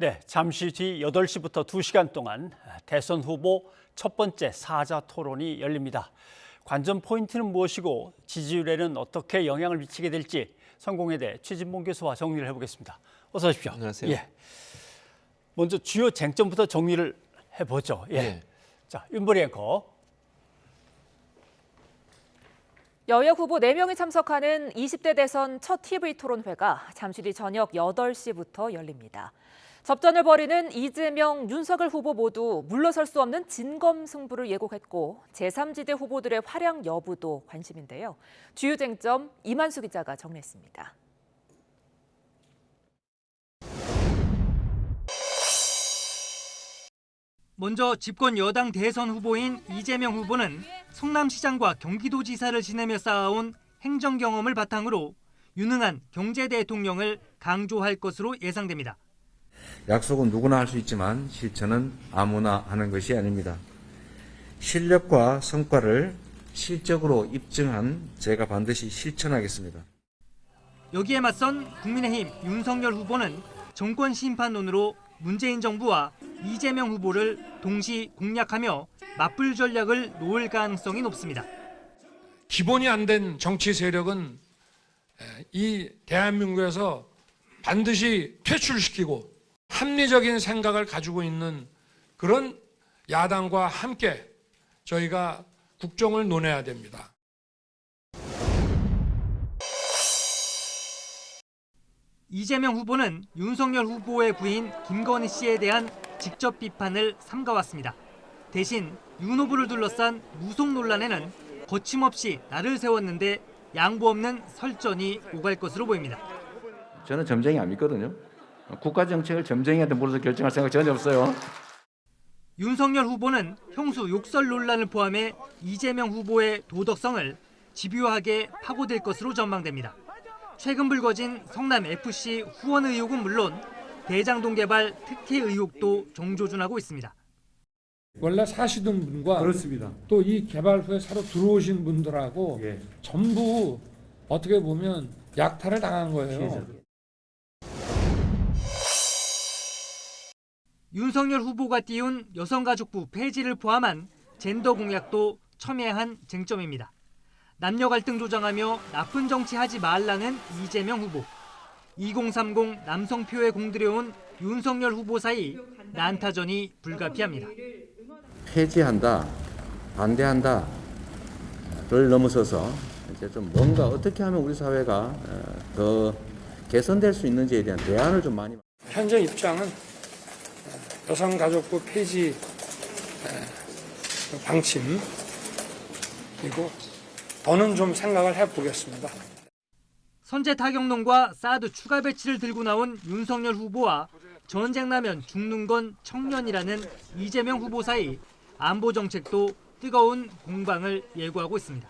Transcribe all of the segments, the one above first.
네, 잠시 뒤 8시부터 2시간 동안 대선 후보 첫 번째 사자 토론이 열립니다. 관전 포인트는 무엇이고 지지율에는 어떻게 영향을 미치게 될지 성공회대 최진봉 교수와 정리를 해보겠습니다. 어서 오십시오. 안녕하세요. 예. 먼저 주요 쟁점부터 정리를 해보죠. 예. 네. 자, 윤보리 앵커. 여야 후보 4명이 참석하는 20대 대선 첫 TV 토론회가 잠시 뒤 저녁 8시부터 열립니다. 접전을 벌이는 이재명, 윤석열 후보 모두 물러설 수 없는 진검승부를 예고했고 제3지대 후보들의 활약 여부도 관심인데요. 주요 쟁점 이만수 기자가 정리했습니다. 먼저 집권 여당 대선 후보인 이재명 후보는 성남시장과 경기도지사를 지내며 쌓아온 행정 경험을 바탕으로 유능한 경제 대통령을 강조할 것으로 예상됩니다. 약속은 누구나 할 수 있지만 실천은 아무나 하는 것이 아닙니다. 실력과 성과를 실적으로 입증한 제가 반드시 실천하겠습니다. 여기에 맞선 국민의힘 윤석열 후보는 정권 심판론으로 문재인 정부와 이재명 후보를 동시 공략하며 맞불 전략을 놓을 가능성이 높습니다. 기본이 안 된 정치 세력은 이 대한민국에서 반드시 퇴출시키고 합리적인 생각을 가지고 있는 그런 야당과 함께 저희가 국정을 논해야 됩니다. 이재명 후보는 윤석열 후보의 부인 김건희 씨에 대한 직접 비판을 삼가왔습니다. 대신 윤 후보를 둘러싼 무속 논란에는 거침없이 날을 세웠는데 양보 없는 설전이 오갈 것으로 보입니다. 저는 점쟁이 안 믿거든요. 국가 정책을 점쟁이한테 물어서 결정할 생각 전혀 없어요. 윤석열 후보는 형수 욕설 논란을 포함해 이재명 후보의 도덕성을 집요하게 파고들 것으로 전망됩니다. 최근 불거진 성남FC 후원 의혹은 물론 대장동 개발 특혜 의혹도 정조준하고 있습니다. 원래 사시던 분과 그렇습니다. 또 이 개발 후에 새로 들어오신 분들하고 예. 전부 어떻게 보면 약탈을 당한 거예요. 윤석열 후보가 띄운 여성가족부 폐지를 포함한 젠더 공약도 첨예한 쟁점입니다. 남녀 갈등 조장하며 나쁜 정치 하지 말라는 이재명 후보. 2030 남성표에 공들여온 윤석열 후보 사이 난타전이 불가피합니다. 폐지한다, 반대한다를 넘어서서 이제 좀 뭔가 어떻게 하면 우리 사회가 더 개선될 수 있는지에 대한 대안을 좀 많이. 현재 입장은 여성가족부 폐지 방침이고 더는 좀 생각을 해보겠습니다. 선제 타격론과 사드 추가 배치를 들고 나온 윤석열 후보와 전쟁 나면 죽는 건 청년이라는 이재명 후보 사이 안보 정책도 뜨거운 공방을 예고하고 있습니다.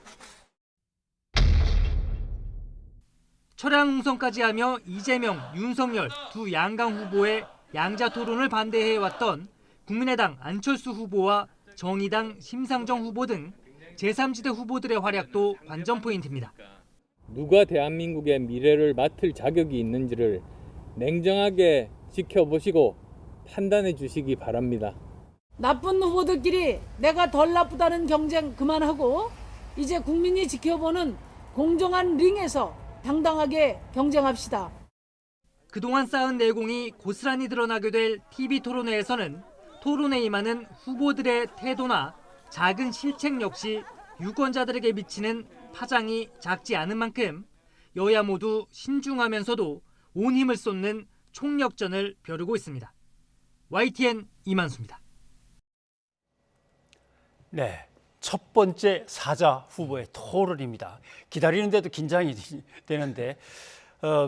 철양 홍성까지 하며 이재명, 윤석열 두 양강 후보의 양자 토론을 반대해왔던 국민의당 안철수 후보와 정의당 심상정 후보 등 제3지대 후보들의 활약도 관전 포인트입니다. 누가 대한민국의 미래를 맡을 자격이 있는지를 냉정하게 지켜보시고 판단해 주시기 바랍니다. 나쁜 후보들끼리 내가 덜 나쁘다는 경쟁 그만하고 이제 국민이 지켜보는 공정한 링에서 당당하게 경쟁합시다. 그동안 쌓은 내공이 고스란히 드러나게 될 TV 토론회에서는 토론에 임하는 후보들의 태도나 작은 실책 역시 유권자들에게 미치는 파장이 작지 않은 만큼 여야 모두 신중하면서도 온 힘을 쏟는 총력전을 벼르고 있습니다. YTN 이만수입니다. 네, 첫 번째 사자 후보의 토론입니다. 기다리는데도 긴장이 되는데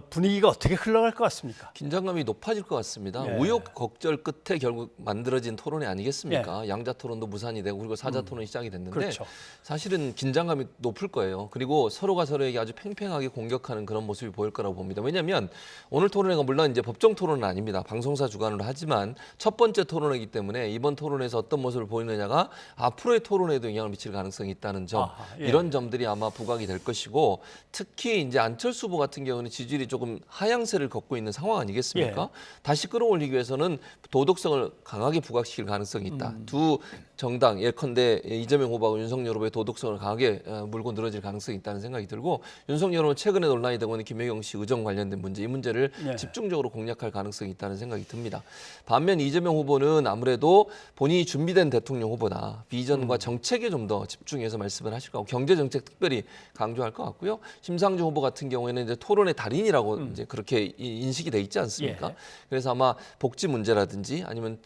분위기가 어떻게 흘러갈 것 같습니까? 긴장감이 높아질 것 같습니다. 네. 우여곡절 끝에 결국 만들어진 토론이 아니겠습니까? 네. 양자 토론도 무산이 되고 그리고 사자 토론이 시작이 됐는데 그렇죠. 사실은 긴장감이 높을 거예요. 그리고 서로가 서로에게 아주 팽팽하게 공격하는 그런 모습이 보일 거라고 봅니다. 왜냐하면 오늘 토론회가 물론 이제 법정 토론은 아닙니다. 방송사 주관으로 하지만 첫 번째 토론회이기 때문에 이번 토론에서 어떤 모습을 보이느냐가 앞으로의 토론에도 영향을 미칠 가능성이 있다는 점, 예. 이런 점들이 아마 부각이 될 것이고 특히 이제 안철수 후보 같은 경우는 지지율이 조금 하향세를 걷고 있는 상황 아니겠습니까? 예. 다시 끌어올리기 위해서는 도덕성을 강하게 부각시킬 가능성이 있다. 두 정당 예컨대 이재명 후보하고 윤석열 후보의 도덕성을 강하게 물고 늘어질 가능성이 있다는 생각이 들고, 윤석열 후보는 최근에 논란이 되고 있는 김혜경 씨 의전 관련된 문제, 이 문제를 예. 집중적으로 공략할 가능성이 있다는 생각이 듭니다. 반면 이재명 후보는 아무래도 본인이 준비된 대통령 후보다, 비전과 정책에 좀 더 집중해서 말씀을 하실 거고, 경제 정책 특별히 강조할 것 같고요. 심상정 후보 같은 경우에는 이제 토론의 달인이라고 이제 그렇게 인식이 돼 있지 않습니까? 예. 그래서 아마 복지 문제라든지 아니면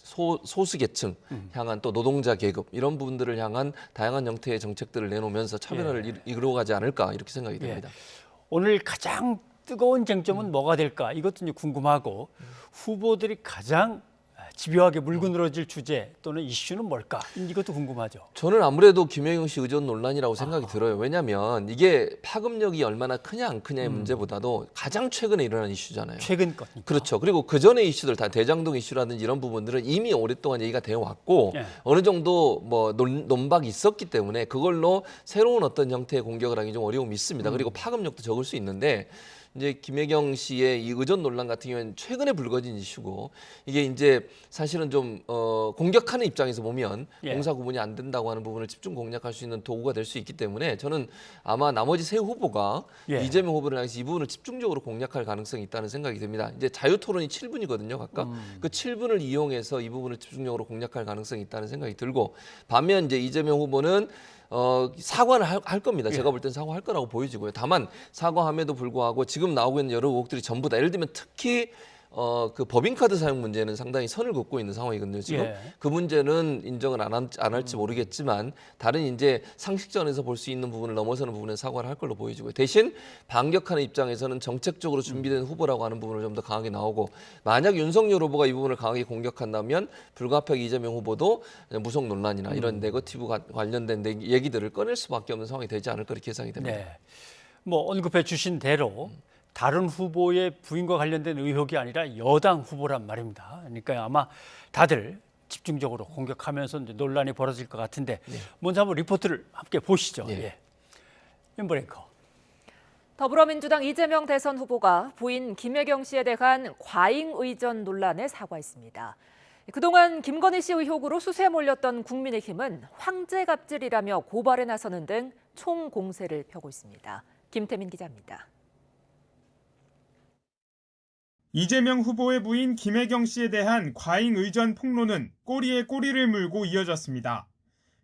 소수계층 향한 또 노동자 계급 이런 부분들을 향한 다양한 형태의 정책들을 내놓으면서 차별화를 이끌어가지 않을까 이렇게 생각이 됩니다. 오늘 가장 뜨거운 쟁점은 뭐가 될까? 이것도 이제 궁금하고, 후보들이 가장 집요하게 물고 늘어질 주제 또는 이슈는 뭘까? 이것도 궁금하죠. 저는 아무래도 김혜경 씨 의전 논란이라고 생각이 들어요. 왜냐하면 이게 파급력이 얼마나 크냐 안 크냐의 문제보다도 가장 최근에 일어난 이슈잖아요. 최근 거니까. 그렇죠. 그리고 그 전의 이슈들 다 대장동 이슈라든지 이런 부분들은 이미 오랫동안 얘기가 되어 왔고 예. 어느 정도 뭐 논박이 있었기 때문에 그걸로 새로운 어떤 형태의 공격을 하기 좀 어려움이 있습니다. 그리고 파급력도 적을 수 있는데, 이제 김혜경 씨의 이 의전 논란 같은 경우는 최근에 불거진 이슈고, 이게 이제 사실은 좀 공격하는 입장에서 보면 예. 공사 구분이 안 된다고 하는 부분을 집중 공략할 수 있는 도구가 될 수 있기 때문에, 저는 아마 나머지 세 후보가 예. 이재명 후보를 향해서 이 부분을 집중적으로 공략할 가능성이 있다는 생각이 듭니다. 이제 자유 토론이 7분이거든요, 각각. 그 7분을 이용해서 이 부분을 집중적으로 공략할 가능성이 있다는 생각이 들고, 반면 이제 이재명 후보는 사과를 할 겁니다. 제가 볼 땐 사과할 거라고 보여지고요. 다만 사과함에도 불구하고 지금 나오고 있는 여러 의혹들이 전부 다, 예를 들면 특히 그 법인카드 사용 문제는 상당히 선을 긋고 있는 상황이거든요. 지금 예. 그 문제는 인정을 안 할지 모르겠지만, 다른 이제 상식전에서 볼 수 있는 부분을 넘어서는 부분에 사과를 할 걸로 보여지고요. 대신 반격하는 입장에서는 정책적으로 준비된 후보라고 하는 부분을 좀 더 강하게 나오고, 만약 윤석열 후보가 이 부분을 강하게 공격한다면 불가피하게 이재명 후보도 무속 논란이나 이런 네거티브 관련된 얘기들을 꺼낼 수밖에 없는 상황이 되지 않을까 이렇게 예상이 됩니다. 네. 뭐 언급해 주신 대로 다른 후보의 부인과 관련된 의혹이 아니라 여당 후보란 말입니다. 그러니까 아마 다들 집중적으로 공격하면서 이제 논란이 벌어질 것 같은데, 먼저 한번 리포트를 함께 보시죠. 예. 윤브레이커. 더불어민주당 이재명 대선 후보가 부인 김혜경 씨에 대한 과잉 의전 논란에 사과했습니다. 그동안 김건희 씨 의혹으로 수세에 몰렸던 국민의힘은 황제 갑질이라며 고발에 나서는 등 총공세를 펴고 있습니다. 김태민 기자입니다. 이재명 후보의 부인 김혜경 씨에 대한 과잉 의전 폭로는 꼬리에 꼬리를 물고 이어졌습니다.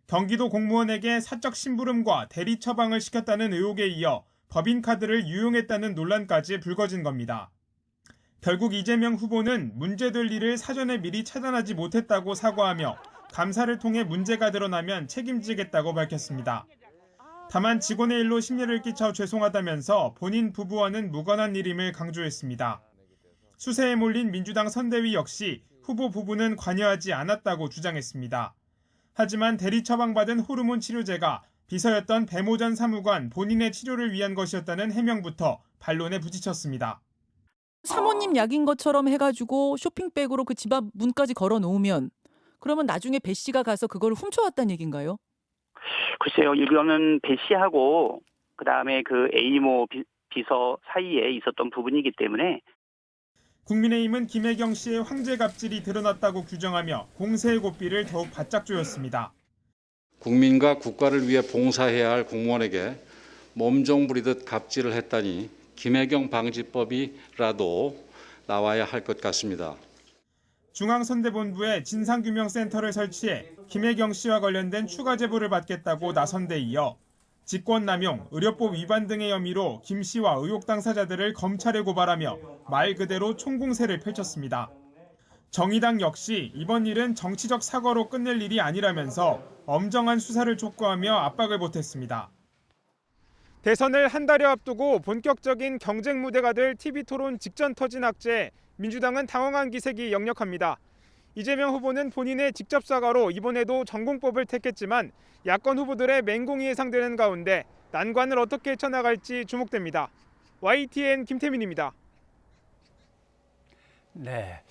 경기도 공무원에게 사적 심부름과 대리 처방을 시켰다는 의혹에 이어 법인카드를 유용했다는 논란까지 불거진 겁니다. 결국 이재명 후보는 문제될 일을 사전에 미리 차단하지 못했다고 사과하며 감사를 통해 문제가 드러나면 책임지겠다고 밝혔습니다. 다만 직원의 일로 심려를 끼쳐 죄송하다면서 본인 부부와는 무관한 일임을 강조했습니다. 수세에 몰린 민주당 선대위 역시 후보 부부는 관여하지 않았다고 주장했습니다. 하지만 대리 처방받은 호르몬 치료제가 비서였던 배모 전 사무관 본인의 치료를 위한 것이었다는 해명부터 반론에 부딪혔습니다. 사모님 약인 것처럼 해가지고 쇼핑백으로 그 집 앞 문까지 걸어 놓으면, 그러면 나중에 배 씨가 가서 그걸 훔쳐왔다는 얘기인가요? 글쎄요, 이거는 배 씨하고 그다음에 그 A모 비서 사이에 있었던 부분이기 때문에. 국민의힘은 김혜경 씨의 황제 갑질이 드러났다고 규정하며 공세의 고삐를 더욱 바짝 조였습니다. 국민과 국가를 위해 봉사해야 할 공무원에게 몸종 부리듯 갑질을 했다니 김혜경 방지법이라도 나와야 할 것 같습니다. 중앙선대본부에 진상규명센터를 설치해 김혜경 씨와 관련된 추가 제보를 받겠다고 나선 데 이어 직권남용, 의료법 위반 등의 혐의로 김 씨와 의혹 당사자들을 검찰에 고발하며 말 그대로 총공세를 펼쳤습니다. 정의당 역시 이번 일은 정치적 사과로 끝낼 일이 아니라면서 엄정한 수사를 촉구하며 압박을 보탰습니다. 대선을 한 달여 앞두고 본격적인 경쟁 무대가 될 TV토론 직전 터진 악재에 민주당은 당황한 기색이 역력합니다. 이재명 후보는 본인의 직접 사과로 이번에도 전공법을 택했지만 야권 후보들의 맹공이 예상되는 가운데 난관을 어떻게 쳐나갈지 주목됩니다. YTN 김태민입니다. 네.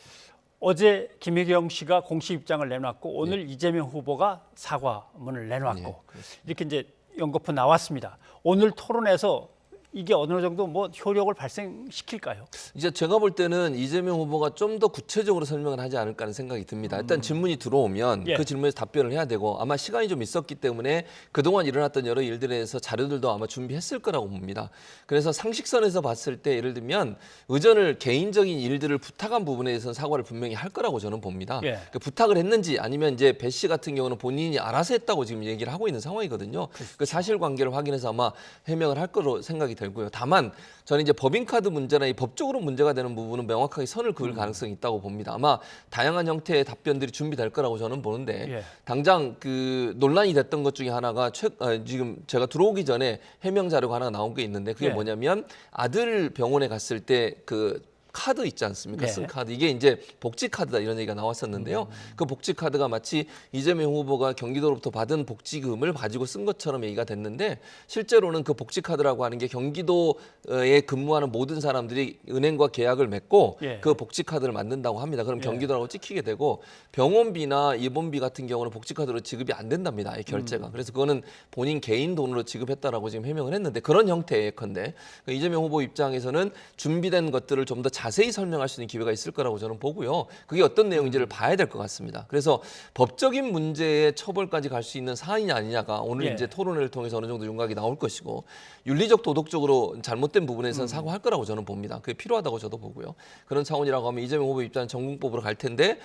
어제 김혜경 씨가 공식 입장을 내놨고 오늘 이재명 후보가 사과문을 내놨고 이렇게 이제 연거푸 나왔습니다. 오늘 토론에서 이게 어느 정도 뭐 효력을 발생시킬까요? 이제 제가 볼 때는 이재명 후보가 좀 더 구체적으로 설명을 하지 않을까 하는 생각이 듭니다. 일단 질문이 들어오면 예. 그 질문에서 답변을 해야 되고 아마 시간이 좀 있었기 때문에 그동안 일어났던 여러 일들에 대해서 자료들도 아마 준비했을 거라고 봅니다. 그래서 상식선에서 봤을 때 예를 들면 의전을 개인적인 일들을 부탁한 부분에 대해서는 사과를 분명히 할 거라고 저는 봅니다. 예. 그 부탁을 했는지 아니면 이제 배 씨 같은 경우는 본인이 알아서 했다고 지금 얘기를 하고 있는 상황이거든요. 그 사실관계를 확인해서 아마 해명을 할 거로 생각이 들고요. 다만 저는 이제 법인카드 문제나 이 법적으로 문제가 되는 부분은 명확하게 선을 그을 가능성이 있다고 봅니다. 아마 다양한 형태의 답변들이 준비될 거라고 저는 보는데 예. 당장 그 논란이 됐던 것 중에 하나가 지금 제가 들어오기 전에 해명 자료가 하나 나온 게 있는데 그게 예. 뭐냐면 아들 병원에 갔을 때 그 카드 있지 않습니까? 네. 쓴 카드. 이게 이제 복지 카드다 이런 얘기가 나왔었는데요. 그 복지 카드가 마치 이재명 후보가 경기도로부터 받은 복지금을 가지고 쓴 것처럼 얘기가 됐는데 실제로는 그 복지 카드라고 하는 게 경기도에 근무하는 모든 사람들이 은행과 계약을 맺고 예. 그 복지 카드를 만든다고 합니다. 그럼 예. 경기도라고 찍히게 되고 병원비나 입원비 같은 경우는 복지 카드로 지급이 안 된답니다. 이 결제가. 그래서 그거는 본인 개인 돈으로 지급했다라고 지금 해명을 했는데 그런 형태의 예컨대 이재명 후보 입장에서는 준비된 것들을 좀 더 자세히 설명할 수 있는 기회가 있을 거라고 저는 보고요. 그게 어떤 내용인지를 봐야 될 것 같습니다. 그래서 법적인 문제의 처벌까지 갈 수 있는 사안이냐 아니냐가 오늘 예. 이제 토론회를 통해서 어느 정도 윤곽이 나올 것이고 윤리적 도덕적으로 잘못된 부분에서는 사과할 거라고 저는 봅니다. 그게 필요하다고 저도 보고요. 그런 차원이라고 하면 이재명 후보 입장은 전국법으로 갈 텐데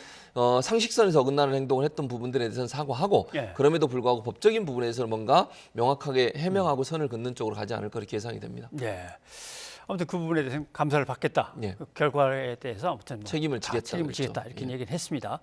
상식선에서 어긋나는 행동을 했던 부분들에 대해서는 사과하고 예. 그럼에도 불구하고 법적인 부분에서는 뭔가 명확하게 해명하고 선을 긋는 쪽으로 가지 않을까 그렇게 예상이 됩니다. 네. 아무튼 그 부분에 대해서 감사를 받겠다. 예. 그 결과에 대해서 아무튼 뭐 책임을 다 지겠다 책임을 그랬죠. 지겠다 이렇게 예. 얘기를 했습니다.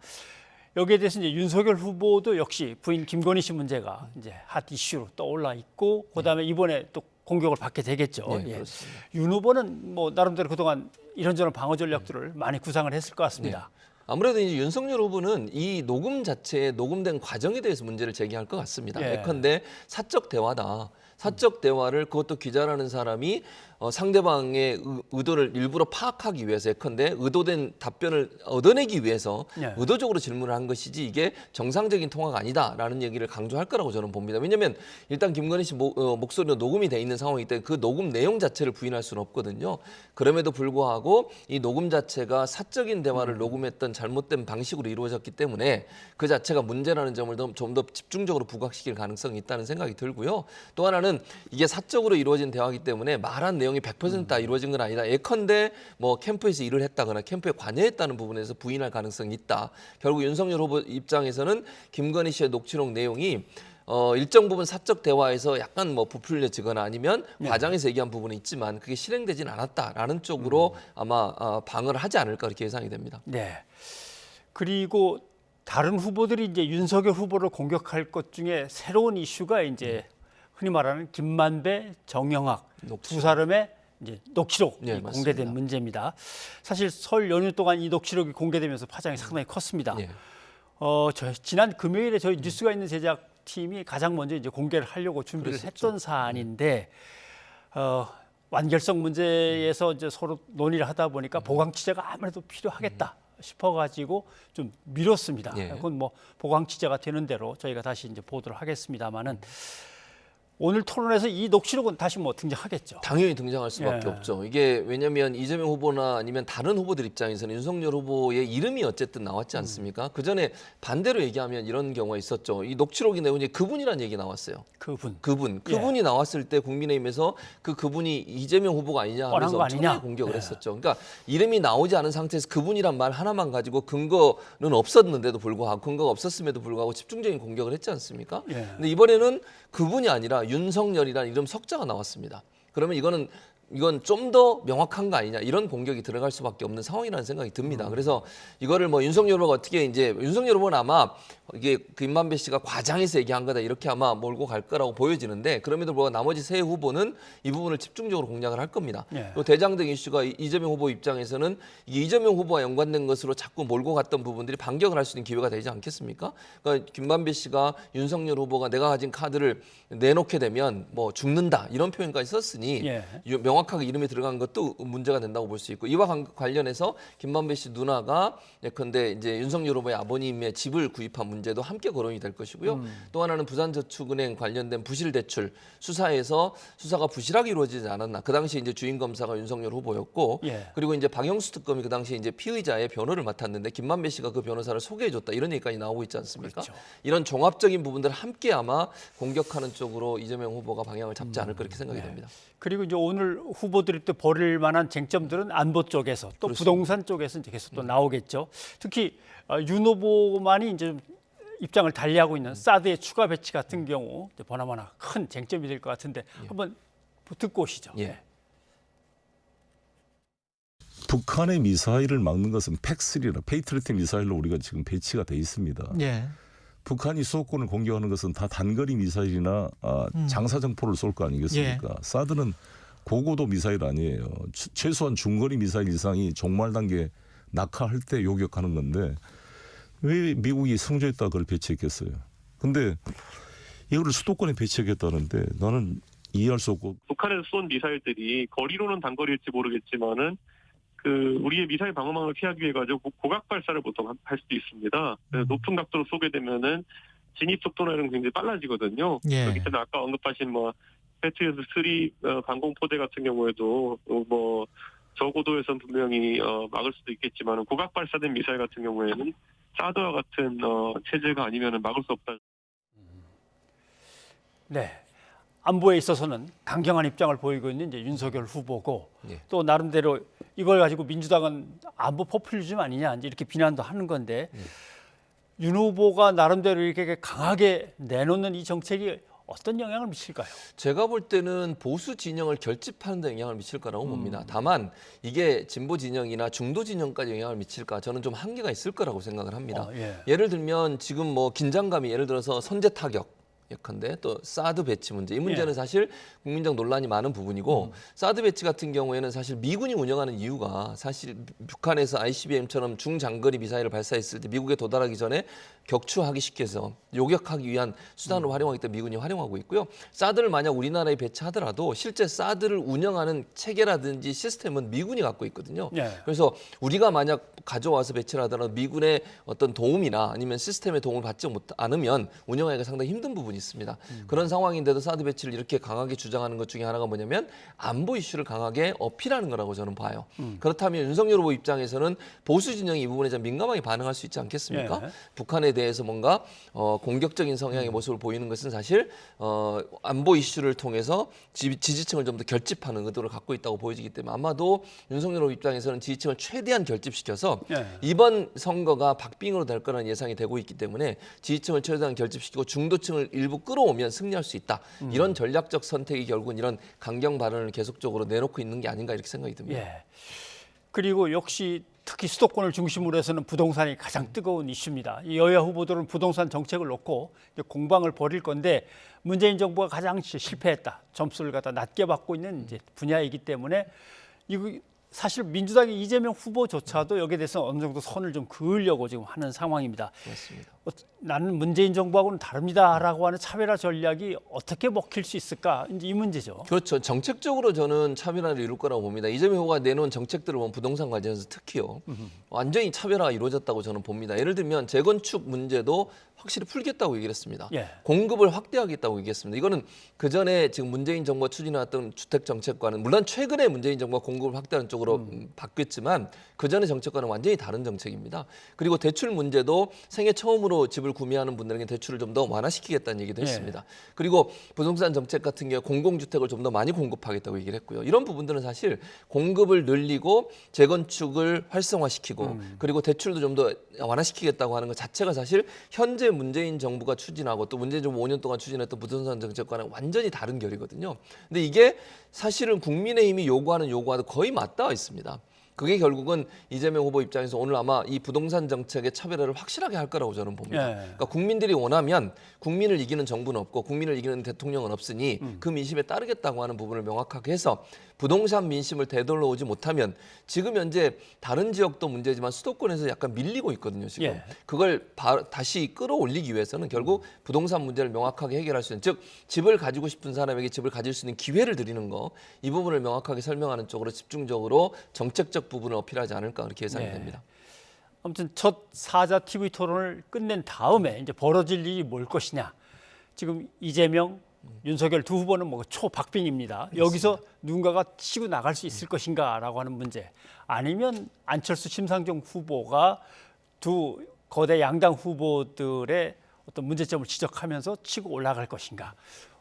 여기에 대해서 이제 윤석열 후보도 역시 부인 김건희 씨 문제가 이제 핫 이슈로 떠올라 있고 그다음에 이번에 또 공격을 받게 되겠죠. 네, 예. 그렇습니다. 윤 후보는 뭐 나름대로 그동안 이런저런 방어 전략들을 많이 구상을 했을 것 같습니다. 아무래도 이제 윤석열 후보는 이 녹음 자체에 녹음된 과정에 대해서 문제를 제기할 것 같습니다. 예. 예컨대 사적 대화다. 사적 대화를 그것도 기자라는 사람이 상대방의 의도를 일부러 파악하기 위해서 예컨대 의도된 답변을 얻어내기 위해서 예. 의도적으로 질문을 한 것이지 이게 정상적인 통화가 아니다라는 얘기를 강조할 거라고 저는 봅니다. 왜냐하면 일단 김건희 씨 목소리로 녹음이 돼 있는 상황이기 때문에 그 녹음 내용 자체를 부인할 수는 없거든요. 그럼에도 불구하고 이 녹음 자체가 사적인 대화를 녹음했던 잘못된 방식으로 이루어졌기 때문에 그 자체가 문제라는 점을 좀 더 집중적으로 부각시킬 가능성이 있다는 생각이 들고요. 또 하나는 이게 사적으로 이루어진 대화이기 때문에 말한 내용이 100% 다 이루어진 건 아니다. 예컨대 뭐 캠프에서 일을 했다거나 캠프에 관여했다는 부분에서 부인할 가능성이 있다. 결국 윤석열 후보 입장에서는 김건희 씨의 녹취록 내용이 일정 부분 사적 대화에서 약간 뭐 부풀려지거나 아니면 과장에서 얘기한 부분이 있지만 그게 실행되진 않았다라는 쪽으로 아마 방어를 하지 않을까 그렇게 예상이 됩니다. 네. 그리고 다른 후보들이 이제 윤석열 후보를 공격할 것 중에 새로운 이슈가 이제 흔히 말하는 김만배, 정영학 두 사람의 이제 녹취록이 네, 공개된 맞습니다. 문제입니다. 사실 설 연휴 동안 이 녹취록이 공개되면서 파장이 상당히 컸습니다. 네. 지난 금요일에 저희 뉴스가 있는 제작팀이 가장 먼저 이제 공개를 하려고 준비를 그랬었죠. 했던 사안인데 완결성 문제에서 이제 서로 논의를 하다 보니까 보강 취재가 아무래도 필요하겠다. 싶어가지고 좀 미뤘습니다. 예. 그건 뭐 보강 취재가 되는 대로 저희가 다시 이제 보도를 하겠습니다만은 오늘 토론에서 이 녹취록은 다시 뭐 등장하겠죠. 당연히 등장할 수밖에 예. 없죠. 이게 왜냐하면 이재명 후보나 아니면 다른 후보들 입장에서는 윤석열 후보의 이름이 어쨌든 나왔지 않습니까? 그 전에 반대로 얘기하면 이런 경우가 있었죠. 이 녹취록이 내용이 그분이라는 얘기 나왔어요. 그분이 나왔을 때 국민의힘에서 그분이 이재명 후보가 아니냐 뻔한 하면서 거 엄청나게 아니냐? 공격을 예. 했었죠. 그러니까 이름이 나오지 않은 상태에서 그분이란 말 하나만 가지고 근거는 없었는데도 불구하고 근거가 없었음에도 불구하고 집중적인 공격을 했지 않습니까? 예. 근데 이번에는 그분이 아니라 윤석열이라는 이름 석자가 나왔습니다. 그러면 이건 좀 더 명확한 거 아니냐 이런 공격이 들어갈 수밖에 없는 상황이라는 생각이 듭니다. 그래서 이거를 뭐 윤석열 후보가 어떻게 이제 윤석열 후보는 아마 이게 김만배 씨가 과장해서 얘기한 거다 이렇게 아마 몰고 갈 거라고 보여지는데 그럼에도 불구하고 나머지 세 후보는 이 부분을 집중적으로 공략을 할 겁니다. 예. 또 대장동 이슈가 이재명 후보 입장에서는 이게 이재명 후보와 연관된 것으로 자꾸 몰고 갔던 부분들이 반격을 할 수 있는 기회가 되지 않겠습니까? 그러니까 김만배 씨가 윤석열 후보가 내가 가진 카드를 내놓게 되면 뭐 죽는다 이런 표현까지 썼으니 예. 명확히 명확하게 이름이 들어간 것도 문제가 된다고 볼 수 있고 이와 관련해서 김만배 씨 누나가 예컨대 이제 윤석열 후보의 아버님의 집을 구입한 문제도 함께 거론이 될 것이고요. 또 하나는 부산저축은행 관련된 부실 대출 수사에서 수사가 부실하게 이루어지지 않았나. 그 당시 이제 주인 검사가 윤석열 후보였고 그리고 이제 박영수 특검이 그 당시 이제 피의자의 변호를 맡았는데 김만배 씨가 그 변호사를 소개해줬다 이런 얘기까지 나오고 있지 않습니까? 그렇죠. 이런 종합적인 부분들을 함께 아마 공격하는 쪽으로 이재명 후보가 방향을 잡지 않을까 이렇게 생각이 됩니다. 그리고 이제 오늘 후보들이 또 벌일 만한 쟁점들은 안보 쪽에서 또 그렇습니다. 부동산 쪽에서 이제 계속 또 나오겠죠. 특히 윤 후보만이 이제 입장을 달리하고 있는 사드의 추가 배치 같은 경우 이제 보나마나 큰 쟁점이 될 것 같은데 한번 듣고 오시죠. 북한의 미사일을 막는 것은 팩3라 페이트리트 미사일로 우리가 지금 배치가 돼 있습니다. 북한이 수도권을 공격하는 것은 다 단거리 미사일이나 장사정포를 쏠 거 아니겠습니까? 사드는 고고도 미사일 아니에요. 최소한 중거리 미사일 이상이 종말 단계 낙하할 때 요격하는 건데 왜 미국이 성조했다 그걸 배치했겠어요? 근데 이거를 수도권에 배치하겠다는데 나는 이해할 수 없고. 북한에서 쏜 미사일들이 거리로는 단거리일지 모르겠지만은 우리의 미사일 방어망을 피하기 위해 가지고 고각 발사를 보통 할 수도 있습니다. 그래서 높은 각도로 쏘게 되면은 진입 속도는 굉장히 빨라지거든요. 그렇기 때문에 아까 언급하신 패트리어트 3 방공포대 같은 경우에도 저고도에선 분명히 막을 수도 있겠지만 고각 발사된 미사일 같은 경우에는 사드와 같은 체제가 아니면은 막을 수 없다. 네. 안보에 있어서는 강경한 입장을 보이고 있는 이제 윤석열 후보고 또 나름대로 이걸 가지고 민주당은 안보 포퓰리즘 아니냐 이제 이렇게 비난도 하는 건데 윤 후보가 나름대로 이렇게 강하게 내놓는 이 정책이 어떤 영향을 미칠까요? 제가 볼 때는 보수 진영을 결집하는 데 영향을 미칠 거라고 봅니다. 다만 이게 진보 진영이나 중도 진영까지 영향을 미칠까 저는 좀 한계가 있을 거라고 생각을 합니다. 예를 들면 지금 긴장감이 예를 들어서 선제 타격 예컨대 또 사드 배치 문제 이 문제는 사실 국민적 논란이 많은 부분이고 사드 배치 같은 경우에는 사실 미군이 운영하는 이유가 사실 북한에서 ICBM처럼 중장거리 미사일을 발사했을 때 미국에 도달하기 전에 격추하기 쉽게 해서 요격하기 위한 수단으로 활용하기 때문에 미군이 활용하고 있고요. 사드를 만약 우리나라에 배치하더라도 실제 사드를 운영하는 체계라든지 시스템은 미군이 갖고 있거든요. 그래서 우리가 만약 가져와서 배치를 하더라도 미군의 어떤 도움이나 아니면 시스템의 도움을 받지 않으면 운영하기가 상당히 힘든 부분이 있습니다. 그런 상황인데도 사드 배치를 이렇게 강하게 주장하는 것 중에 하나가 뭐냐면 안보 이슈를 강하게 어필하는 거라고 저는 봐요. 그렇다면 윤석열 후보 입장에서는 보수 진영이 이 부분에 좀 민감하게 반응할 수 있지 않겠습니까? 북한에 대해서 뭔가 공격적인 성향의 모습을 보이는 것은 사실 안보 이슈를 통해서 지지층을 좀 더 결집하는 의도를 갖고 있다고 보여지기 때문에 아마도 윤석열 후보 입장에서는 지지층을 최대한 결집시켜서 이번 선거가 박빙으로 될 거라는 예상이 되고 있기 때문에 지지층을 최대한 결집시키고 중도층을 일부 끌어오면 승리할 수 있다. 이런 전략적 선택이 결국은 이런 강경 발언을 계속적으로 내놓고 있는 게 아닌가 이렇게 생각이 듭니다. 그리고 역시 특히 수도권을 중심으로 해서는 부동산이 가장 뜨거운 이슈입니다. 이 여야 후보들은 부동산 정책을 놓고 공방을 벌일 건데 문재인 정부가 가장 실패했다. 점수를 갖다 낮게 받고 있는 이제 분야이기 때문에 이거 사실 민주당의 이재명 후보조차도 여기에 대해서 어느 정도 선을 좀 그으려고 지금 하는 상황입니다. 맞습니다. 나는 문재인 정부하고는 다릅니다라고 하는 차별화 전략이 어떻게 먹힐 수 있을까? 이제 이 문제죠. 그렇죠. 정책적으로 저는 차별화를 이룰 거라고 봅니다. 이재명 후보가 내놓은 정책들을 보면 부동산 관련해서 특히요. 완전히 차별화가 이루어졌다고 저는 봅니다. 예를 들면 재건축 문제도 확실히 풀겠다고 얘기를 했습니다. 공급을 확대하겠다고 얘기했습니다. 이거는 그전에 지금 문재인 정부가 추진해왔던 주택 정책과는 물론 최근에 문재인 정부가 공급을 확대하는 쪽으로 바뀌었지만 그전의 정책과는 완전히 다른 정책입니다. 그리고 대출 문제도 생애 처음으로 집을 구매하는 분들에게 대출을 좀 더 완화시키겠다는 얘기도 했습니다. 그리고 부동산 정책 같은 경우 공공주택을 좀 더 많이 공급하겠다고 얘기를 했고요. 이런 부분들은 사실 공급을 늘리고 재건축을 활성화시키고 그리고 대출도 좀 더 완화시키겠다고 하는 것 자체가 사실 현재 문재인 정부가 추진하고 또 문재인 정부 5년 동안 추진했던 부동산 정책과는 완전히 다른 결이거든요. 근데 이게 사실은 국민의힘이 요구하는 거의 맞닿아 있습니다. 그게 결국은 이재명 후보 입장에서 오늘 아마 이 부동산 정책의 차별화를 확실하게 할 거라고 저는 봅니다. 그러니까 국민들이 원하면 국민을 이기는 정부는 없고 국민을 이기는 대통령은 없으니 그 민심에 따르겠다고 하는 부분을 명확하게 해서 부동산 민심을 되돌려 오지 못하면 지금 현재 다른 지역도 문제지만 수도권에서 약간 밀리고 있거든요. 지금 예. 그걸 다시 끌어올리기 위해서는 결국 부동산 문제를 명확하게 해결할 수 있는, 즉 집을 가지고 싶은 사람에게 집을 가질 수 있는 기회를 드리는 거, 이 부분을 명확하게 설명하는 쪽으로 집중적으로 정책적 부분을 어필하지 않을까 그렇게 예상이 됩니다. 아무튼 첫 사자 TV 토론을 끝낸 다음에 이제 벌어질 일이 뭘 것이냐. 지금 이재명, 윤석열 두 후보는 뭐 초박빙입니다. 여기서 누군가가 치고 나갈 수 있을 것인가라고 하는 문제. 아니면 안철수, 심상정 후보가 두 거대 양당 후보들의 어떤 문제점을 지적하면서 치고 올라갈 것인가.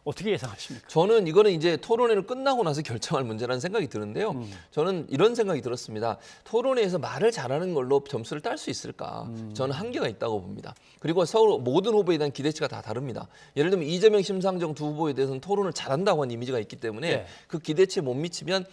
어떻게 예상하십니까? 저는 이거는 이제 토론회를 끝나고 나서 결정할 문제라는 생각이 드는데요. 저는 이런 생각이 들었습니다. 토론회에서 말을 잘하는 걸로 점수를 딸 수 있을까? 저는 한계가 있다고 봅니다. 그리고 서로 모든 후보에 대한 기대치가 다 다릅니다. 예를 들면 이재명, 심상정 두 후보에 대해서는 토론을 잘한다고 하는 이미지가 있기 때문에 네. 그 기대치에 못 미치면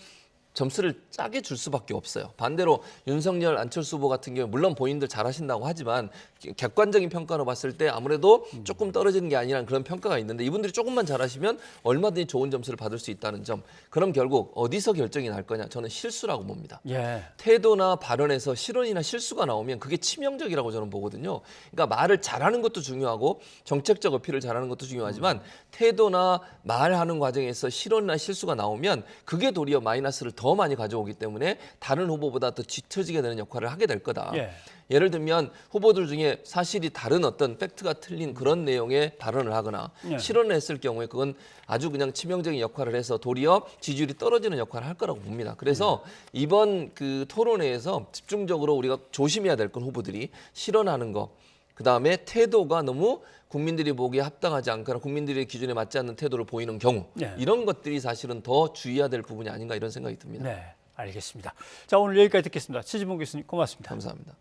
점수를 짜게 줄 수밖에 없어요. 반대로 윤석열, 안철수 후보 같은 경우 물론 본인들 잘하신다고 하지만 객관적인 평가로 봤을 때 아무래도 조금 떨어지는 게 아니라는 그런 평가가 있는데, 이분들이 조금만 잘하시면 얼마든지 좋은 점수를 받을 수 있다는 점. 그럼 결국 어디서 결정이 날 거냐? 저는 실수라고 봅니다. 예. 태도나 발언에서 실언이나 실수가 나오면 그게 치명적이라고 저는 보거든요. 그러니까 말을 잘하는 것도 중요하고 정책적 어필을 잘하는 것도 중요하지만 태도나 말하는 과정에서 실언이나 실수가 나오면 그게 도리어 마이너스를 더 많이 가져오기 때문에 다른 후보보다 더 뒤처지게 되는 역할을 하게 될 거다. 예. 예를 들면 후보들 중에 사실이 다른 어떤 팩트가 틀린 그런 내용의 발언을 하거나 예. 실언을 했을 경우에 그건 아주 그냥 치명적인 역할을 해서 도리어 지지율이 떨어지는 역할을 할 거라고 봅니다. 그래서 이번 그 토론회에서 집중적으로 우리가 조심해야 될 건 후보들이 실언하는 거, 그다음에 태도가 너무 국민들이 보기에 합당하지 않거나 국민들의 기준에 맞지 않는 태도를 보이는 경우, 네. 이런 것들이 사실은 더 주의해야 될 부분이 아닌가 이런 생각이 듭니다. 네, 알겠습니다. 자, 오늘 여기까지 듣겠습니다. 최지봉 교수님 고맙습니다. 감사합니다.